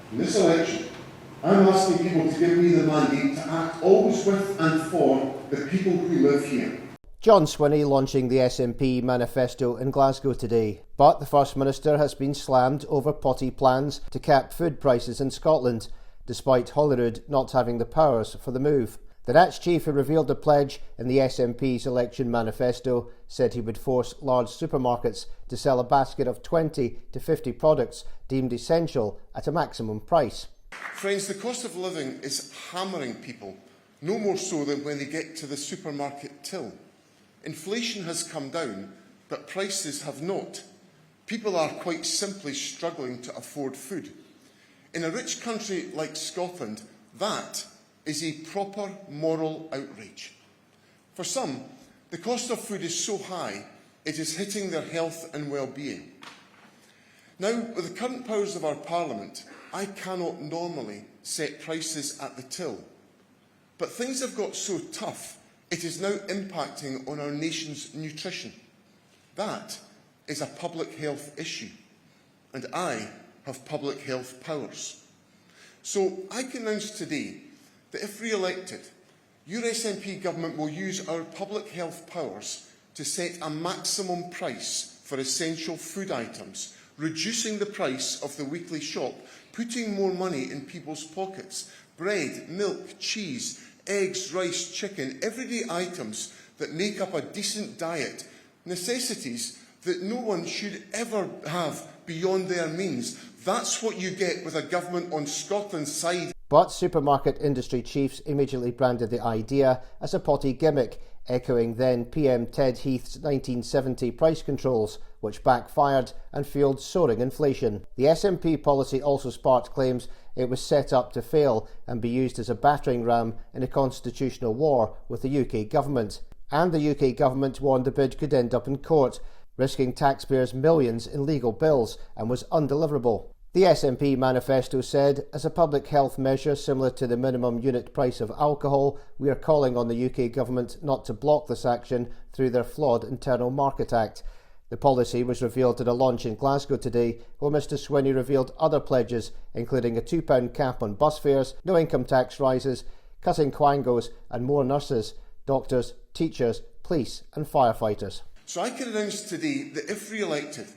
In this election, I'm asking people to give me the mandate to act always with and for the people who live here. John Swinney launching the SNP manifesto in Glasgow today. But the First Minister has been slammed over POTTY plans to cap food prices in Scotland, despite Holyrood not having the powers for the move. The Nats chief who revealed the pledge in the SNP's election manifesto said he would force large supermarkets to sell a basket of 20 to 50 products deemed essential at a maximum price. Friends, the cost of living is hammering people, no more so than when they get to the supermarket till. Inflation has come down, but prices have not. People are quite simply struggling to afford food. In a rich country like Scotland, that is a proper moral outrage. For some, the cost of food is so high it is hitting their health and well-being. Now, with the current powers of our Parliament, I cannot normally set prices at the till. But things have got so tough, it is now impacting on our nation's nutrition. That is a public health issue, and I have public health powers. So I can announce today that if re-elected, your SNP government will use our public health powers to set a maximum price for essential food items, reducing the price of the weekly shop, putting more money in people's pockets. Bread, milk, cheese, eggs, rice, chicken, everyday items that make up a decent diet, necessities that no one should ever have beyond their means. That's what you get with a government on Scotland's side. But supermarket industry chiefs immediately branded the idea as a POTTY gimmick, echoing then PM Ted Heath's 1970 price controls, which backfired and fueled soaring inflation. The SNP policy also sparked claims it was set up to fail and be used as a battering ram in a constitutional war with the UK government. And the UK government warned the bid could end up in court, risking taxpayers millions in legal bills, and was undeliverable. The SNP manifesto said, as a public health measure similar to the minimum unit price of alcohol, we are calling on the UK government not to block this action through their flawed Internal Market Act. The policy was revealed at a launch in Glasgow today, where Mr Swinney revealed other pledges, including a £2 cap on bus fares, no income tax rises, cutting quangos and more nurses, doctors, teachers, police and firefighters. So I can announce today that if re-elected,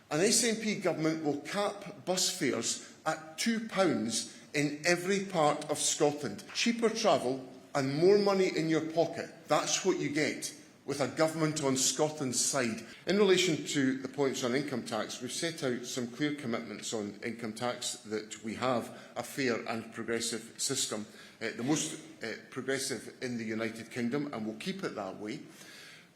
an SNP government will cap bus fares at £2 in every part of Scotland. Cheaper travel and more money in your pocket. That's what you get with a government on Scotland's side. In relation to the points on income tax, we've set out some clear commitments on income tax, that we have a fair and progressive system, the most progressive in the United Kingdom, and we'll keep it that way.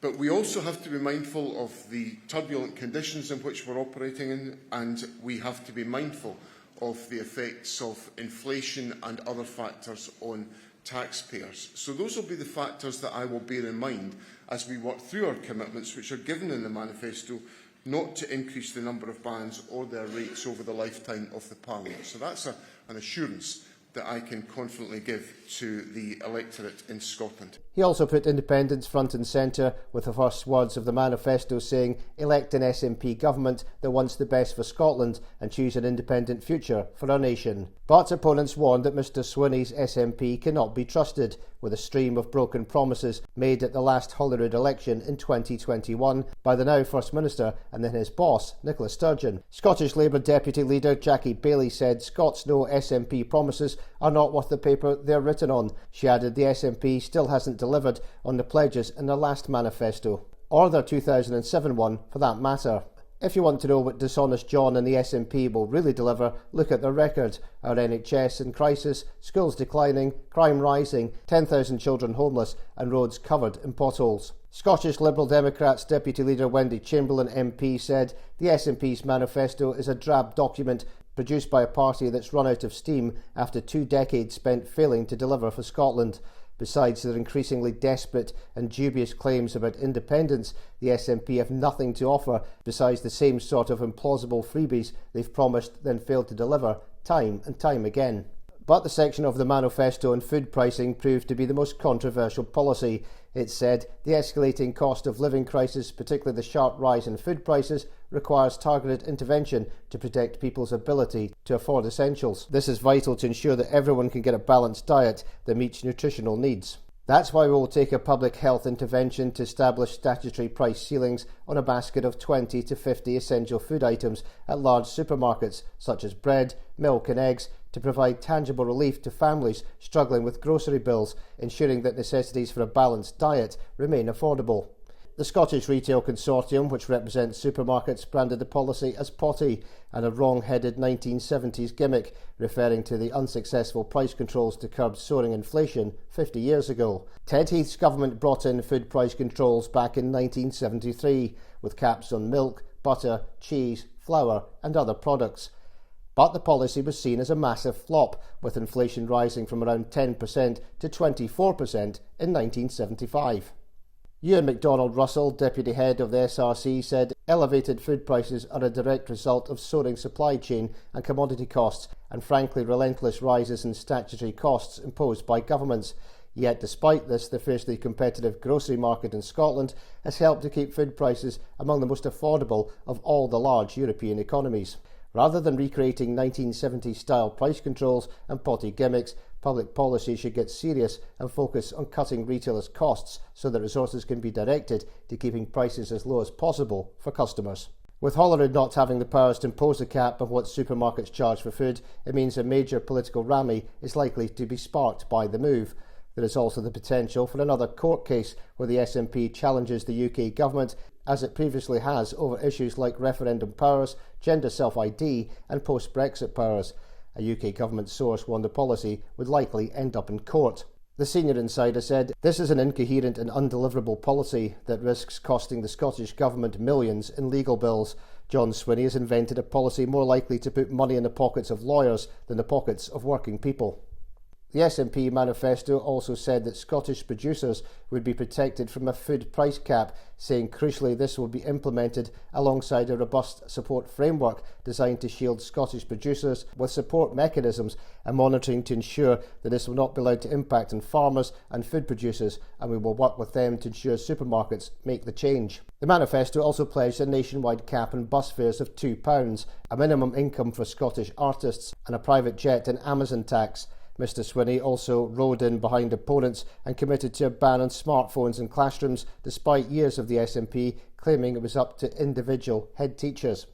But we also have to be mindful of the turbulent conditions in which we're operating in, and we have to be mindful of the effects of inflation and other factors on taxpayers. So those will be the factors that I will bear in mind as we work through our commitments, which are given in the manifesto, not to increase the number of bands or their rates over the lifetime of the Parliament. So that's an assurance that I can confidently give to the electorate in Scotland. He also put independence front and centre, with the first words of the manifesto saying, elect an SNP government that wants the best for Scotland and choose an independent future for our nation. But opponents warned that Mr Swinney's SNP cannot be trusted, with a stream of broken promises made at the last Holyrood election in 2021 by the now First Minister and then his boss, Nicola Sturgeon. Scottish Labour Deputy Leader Jackie Baillie said Scots know SNP promises are not worth the paper they're written on. She added the SNP still hasn't delivered on the pledges in their last manifesto, or their 2007 one for that matter. If you want to know what dishonest John and the SNP will really deliver, look at their record. Our NHS in crisis, schools declining, crime rising, 10,000 children homeless and roads covered in potholes. Scottish Liberal Democrats Deputy Leader Wendy Chamberlain MP said the SNP's manifesto is a drab document produced by a party that's run out of steam after 2 decades spent failing to deliver for Scotland. Besides their increasingly desperate and dubious claims about independence, the SNP have nothing to offer besides the same sort of implausible freebies they've promised then failed to deliver time and time again. But the section of the manifesto on food pricing proved to be the most controversial policy. It said the escalating cost of living crisis, particularly the sharp rise in food prices, requires targeted intervention to protect people's ability to afford essentials. This is vital to ensure that everyone can get a balanced diet that meets nutritional needs. That's why we will take a public health intervention to establish statutory price ceilings on a basket of 20 to 50 essential food items at large supermarkets such as bread, milk and eggs, to provide tangible relief to families struggling with grocery bills, ensuring that necessities for a balanced diet remain affordable. The Scottish Retail Consortium, which represents supermarkets, branded the policy as POTTY and a wrong-headed 1970s gimmick, referring to the unsuccessful price controls to curb soaring inflation 50 years ago. Ted Heath's government brought in food price controls back in 1973, with caps on milk, butter, cheese, flour and other products. But the policy was seen as a massive flop, with inflation rising from around 10% to 24% in 1975. Ewan MacDonald Russell, Deputy Head of the SRC, said elevated food prices are a direct result of soaring supply chain and commodity costs and frankly relentless rises in statutory costs imposed by governments. Yet despite this, the fiercely competitive grocery market in Scotland has helped to keep food prices among the most affordable of all the large European economies. Rather than recreating 1970s-style price controls and potty gimmicks, public policy should get serious and focus on cutting retailers' costs so that resources can be directed to keeping prices as low as possible for customers. With Holyrood not having the powers to impose a cap of what supermarkets charge for food, it means a major political rammy is likely to be sparked by the move. There is also the potential for another court case where the SNP challenges the UK government, as it previously has, over issues like referendum powers, gender self-ID and post-Brexit powers. A UK government source warned the policy would likely end up in court. The senior insider said, "This is an incoherent and undeliverable policy that risks costing the Scottish Government millions in legal bills. John Swinney has invented a policy more likely to put money in the pockets of lawyers than the pockets of working people." The SNP manifesto also said that Scottish producers would be protected from a food price cap, saying crucially this will be implemented alongside a robust support framework designed to shield Scottish producers with support mechanisms and monitoring to ensure that this will not be allowed to impact on farmers and food producers, and we will work with them to ensure supermarkets make the change. The manifesto also pledged a nationwide cap on bus fares of £2, a minimum income for Scottish artists and a private jet and Amazon tax. Mr Swinney also rode in behind opponents and committed to a ban on smartphones in classrooms, despite years of the SNP claiming it was up to individual head teachers.